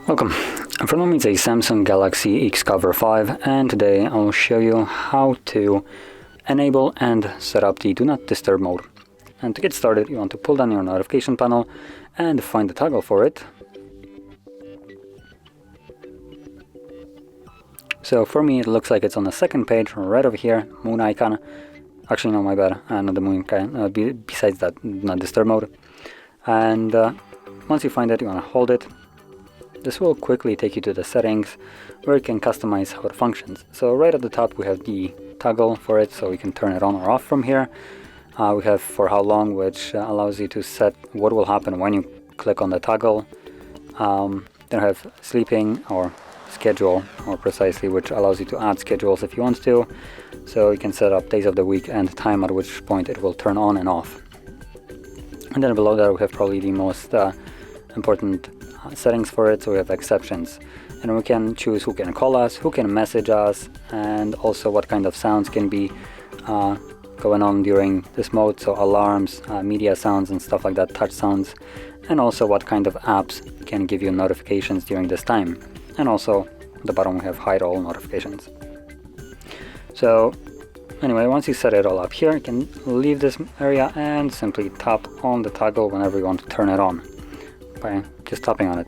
Welcome. From me it's a Samsung Galaxy XCover 5, and today I'll show you how to enable and set up the Do Not Disturb mode. And to get started, you want to pull down your notification panel and find the toggle for it. So for me it looks like it's on the second page, right over here, moon icon. Actually no, my bad, not the moon icon, besides that, not disturb mode. And once you find it, you want to hold it. This will quickly take you to the settings where you can customize how it functions. So right at the top we have the toggle for it, so we can turn it on or off from here. We have for how long, which allows you to set what will happen when you click on the toggle. Then I have sleeping or schedule, more precisely, which allows you to add schedules if you want to. So you can set up days of the week and time at which point it will turn on and off. And then below that we have probably the most important settings for it. So we have exceptions, and we can choose who can call us, who can message us, and also what kind of sounds can be going on during this mode. So alarms, media sounds and stuff like that, touch sounds, and also what kind of apps can give you notifications during this time. And also at the bottom we have hide all notifications. So anyway, once you set it all up here, you can leave this area and simply tap on the toggle whenever you want to turn it on by just tapping on it.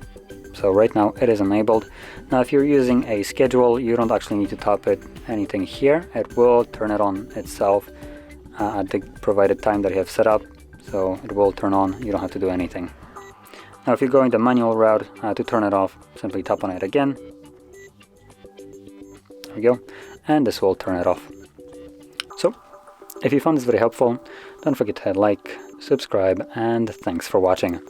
So right now it is enabled. Now if you're using a schedule, you don't actually need to tap anything here. It will turn it on itself at the provided time that you have set up. So it will turn on, you don't have to do anything. Now if you're going the manual route, to turn it off, simply tap on it again. There we go. And this will turn it off. So if you found this very helpful, don't forget to hit like, subscribe, and thanks for watching.